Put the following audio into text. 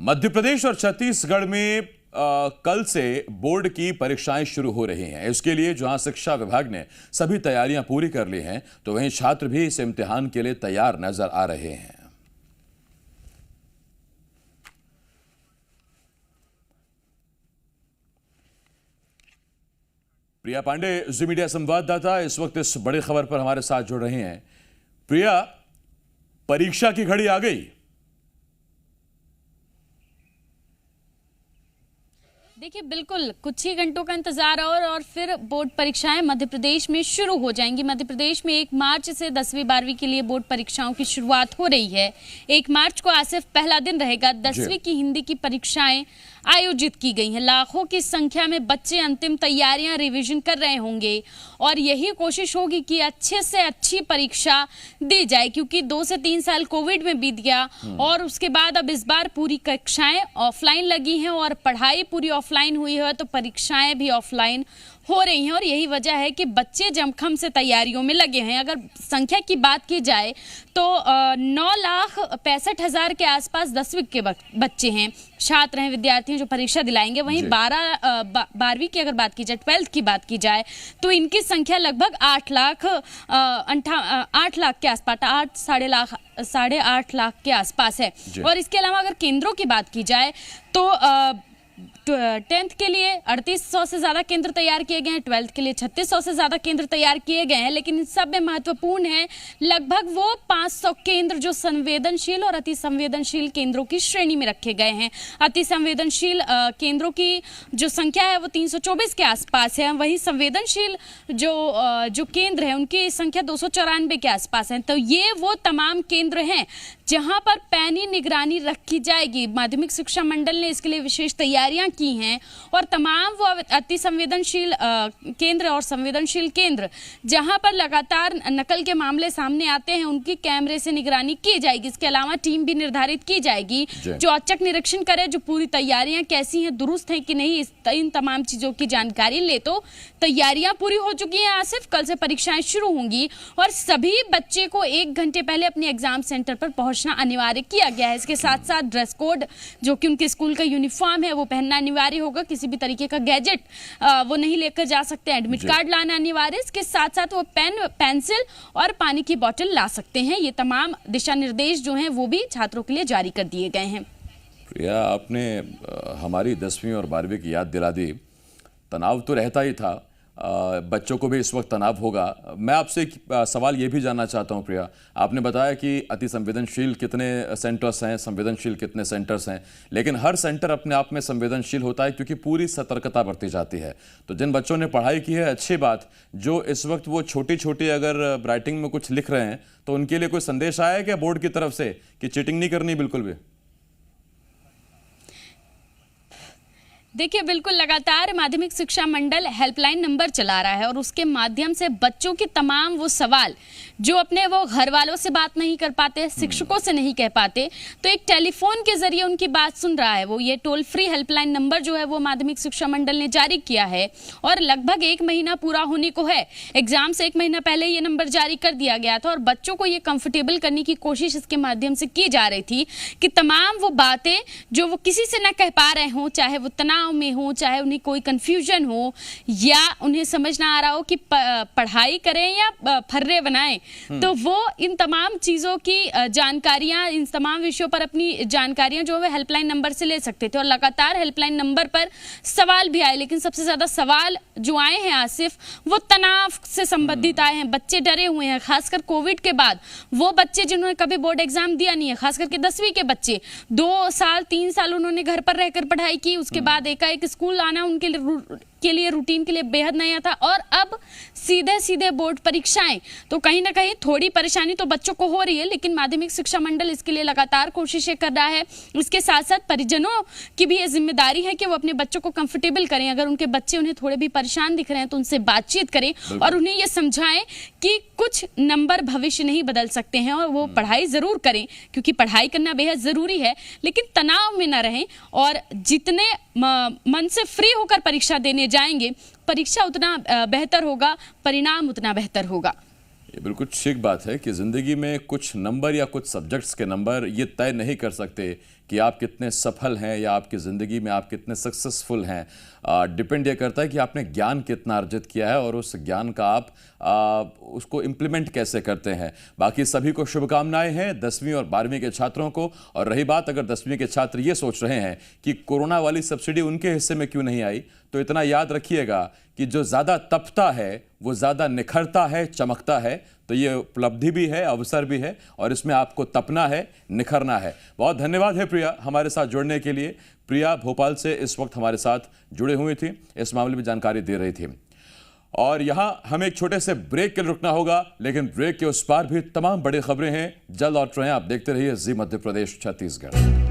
मध्य प्रदेश और छत्तीसगढ़ में कल से बोर्ड की परीक्षाएं शुरू हो रही हैं। इसके लिए जहां शिक्षा विभाग ने सभी तैयारियां पूरी कर ली हैं, तो वहीं छात्र भी इस इम्तिहान के लिए तैयार नजर आ रहे हैं। प्रिया पांडे, जी मीडिया संवाददाता, इस वक्त इस बड़ी खबर पर हमारे साथ जुड़ रहे हैं। प्रिया, परीक्षा की घड़ी आ गई। देखिए, बिल्कुल कुछ ही घंटों का इंतजार और फिर बोर्ड परीक्षाएं मध्य प्रदेश में शुरू हो जाएंगी। मध्य प्रदेश में 1 मार्च से 10वीं 12वीं के लिए बोर्ड परीक्षाओं की शुरुआत हो रही है। 1 मार्च को आसिफ पहला दिन रहेगा। 10वीं की हिंदी की परीक्षाएं आयोजित की गई हैं। लाखों की संख्या में बच्चे अंतिम तैयारियां रिवीजन कर रहे होंगे और यही कोशिश होगी कि अच्छे से अच्छी परीक्षा दी जाए, क्योंकि 2 से 3 साल कोविड में बीत गया और उसके बाद अब इस बार पूरी कक्षाएं ऑफलाइन लगी हैं और पढ़ाई पूरी ऑफलाइन हुई है, तो परीक्षाएं भी ऑफलाइन हो रही हैं और यही वजह है कि बच्चे जमखम से तैयारियों में लगे हैं। अगर संख्या की बात की जाए तो 9,65,000 के आसपास 10वीं के बच्चे हैं, छात्र हैं, विद्यार्थी हैं जो परीक्षा दिलाएंगे। वहीं 12वीं की अगर बात की जाए, 12th की बात की जाए, तो इनकी संख्या लगभग 8 लाख के आसपास, 8.5 लाख के आसपास है। और इसके अलावा अगर केंद्रों की बात की जाए तो 10th के लिए 3800 से ज्यादा केंद्र तैयार किए गए हैं, 12th के लिए 3600 से ज्यादा केंद्र तैयार किए गए हैं। लेकिन इन सब में महत्वपूर्ण है लगभग वो 500 केंद्र जो संवेदनशील और अति संवेदनशील केंद्रों की श्रेणी में रखे गए हैं। अति संवेदनशील केंद्रों की जो संख्या है वो 324 के आसपास है। वहीं संवेदनशील जो केंद्र है उनकी संख्या 294 के आसपास है। तो ये वो तमाम केंद्र हैं जहां पर पैनी निगरानी रखी जाएगी। माध्यमिक शिक्षा मंडल ने इसके लिए विशेष तैयारियां की हैं और तमाम वो अति संवेदनशील केंद्र और संवेदनशील केंद्र जहां पर लगातार नकल के मामले सामने आते हैं, उनकी कैमरे से निगरानी की जाएगी। इसके अलावा टीम भी निर्धारित की जाएगी जो औचक निरीक्षण करे, जो पूरी तैयारियां कैसी हैं, दुरुस्त हैं कि नहीं, इन तमाम चीजों की जानकारी ले। तो तैयारियां पूरी हो चुकी हैं आसिफ, कल से परीक्षाएं शुरू होंगी और सभी बच्चे को 1 घंटे पहले अपने एग्जाम सेंटर पर पहुंचना अनिवार्य किया गया है। इसके साथ साथ ड्रेस कोड जो कि उनके स्कूल का यूनिफॉर्म है वो पहनना अनिवार्य होगा। किसी भी तरीके का गैजेट वो नहीं लेकर जा सकते। एडमिट कार्ड लाना अनिवार्य। इसके साथ साथ वो पेन, पेंसिल और पानी की बोतल ला सकते हैं। ये तमाम दिशा निर्देश जो हैं वो भी छात्रों के लिए जारी कर दिए गए हैं। प्रिया, आपने हमारी 10वीं और 12वीं की याद दिला दी। तनाव तो रहता ही था, बच्चों को भी इस वक्त तनाव होगा। मैं आपसे एक सवाल ये भी जानना चाहता हूँ प्रिया, आपने बताया कि अति संवेदनशील कितने सेंटर्स हैं, संवेदनशील कितने सेंटर्स हैं, लेकिन हर सेंटर अपने आप में संवेदनशील होता है क्योंकि पूरी सतर्कता बरती जाती है। तो जिन बच्चों ने पढ़ाई की है, अच्छी बात, जो इस वक्त वो छोटी छोटी अगर राइटिंग में कुछ लिख रहे हैं तो उनके लिए कोई संदेश आया है क्या बोर्ड की तरफ से कि चीटिंग नहीं करनी बिल्कुल भी? देखिए, बिल्कुल लगातार माध्यमिक शिक्षा मंडल हेल्पलाइन नंबर चला रहा है और उसके माध्यम से बच्चों के तमाम वो सवाल जो अपने वो घर वालों से बात नहीं कर पाते, शिक्षकों से नहीं कह पाते, तो एक टेलीफोन के जरिए उनकी बात सुन रहा है। वो ये टोल फ्री हेल्पलाइन नंबर जो है वो माध्यमिक शिक्षा मंडल ने जारी किया है और लगभग 1 महीना पूरा होने को है। एग्जाम से 1 महीना पहले ये नंबर जारी कर दिया गया था और बच्चों को ये कंफर्टेबल करने की कोशिश इसके माध्यम से की जा रही थी कि तमाम वो बातें जो वो किसी से न कह पा रहे हों, चाहे वो तनाव में हो, चाहे उन्हें कोई कंफ्यूजन हो या उन्हें समझ ना आ रहा हो कि पढ़ाई करें या फर्रे बनाएं, तो वो इन तमाम चीजों की जानकारियां, इन तमाम विषयों पर अपनी जानकारियां जो है हेल्पलाइन नंबर से ले सकते थे। और लगातार हेल्पलाइन नंबर पर सवाल भी आए, लेकिन सबसे ज्यादा सवाल जो आए हैं आसिफ वो तनाव से संबंधित आए हैं। बच्चे डरे हुए हैं, खासकर कोविड के बाद। वो बच्चे जिन्होंने कभी बोर्ड एग्जाम दिया नहीं है, खास करके 10वीं के बच्चे, 2 साल 3 साल उन्होंने घर पर रहकर पढ़ाई की, उसके बाद एकाएक स्कूल आना उनके लिए रूटीन के लिए बेहद नया था और अब सीधे सीधे बोर्ड परीक्षाएं। तो कहीं ना कहीं थोड़ी परेशानी तो बच्चों को हो रही है, लेकिन माध्यमिक शिक्षा मंडल इसके लिए लगातार कोशिशें कर रहा है। इसके साथ साथ परिजनों की भी ये जिम्मेदारी है कि वो अपने बच्चों को कंफर्टेबल करें। अगर उनके बच्चे उन्हें थोड़े भी परेशान दिख रहे हैं तो उनसे बातचीत करें और उन्हें ये समझाएं कि कुछ नंबर भविष्य नहीं बदल सकते हैं और वो पढ़ाई जरूर करें, क्योंकि पढ़ाई करना बेहद जरूरी है, लेकिन तनाव में न रहें और जितने मन से फ्री होकर परीक्षा देने जाएंगे, परीक्षा उतना बेहतर होगा, परिणाम उतना बेहतर होगा। ये बिल्कुल ठीक बात है कि ज़िंदगी में कुछ नंबर या कुछ सब्जेक्ट्स के नंबर ये तय नहीं कर सकते कि आप कितने सफल हैं या आपकी ज़िंदगी में आप कितने सक्सेसफुल हैं, डिपेंड ये करता है कि आपने ज्ञान कितना अर्जित किया है और उस ज्ञान का आप उसको इम्प्लीमेंट कैसे करते हैं। बाकी सभी को शुभकामनाएं हैं 10वीं और 12वीं के छात्रों को। और रही बात अगर 10वीं के छात्र ये सोच रहे हैं कि कोरोना वाली सब्सिडी उनके हिस्से में क्यों नहीं आई, तो इतना याद रखिएगा कि जो ज़्यादा तपता है वो ज़्यादा निखरता है, चमकता है। तो ये उपलब्धि भी है, अवसर भी है और इसमें आपको तपना है, निखरना है। बहुत धन्यवाद है प्रिया हमारे साथ जुड़ने के लिए। प्रिया भोपाल से इस वक्त हमारे साथ जुड़े हुए थी, इस मामले में जानकारी दे रही थी। और यहाँ हमें एक छोटे से ब्रेक के लिए रुकना होगा, लेकिन ब्रेक के उस पार भी तमाम बड़ी खबरें हैं। जल्द लौट रहे हैं, आप देखते रहिए जी मध्य प्रदेश छत्तीसगढ़।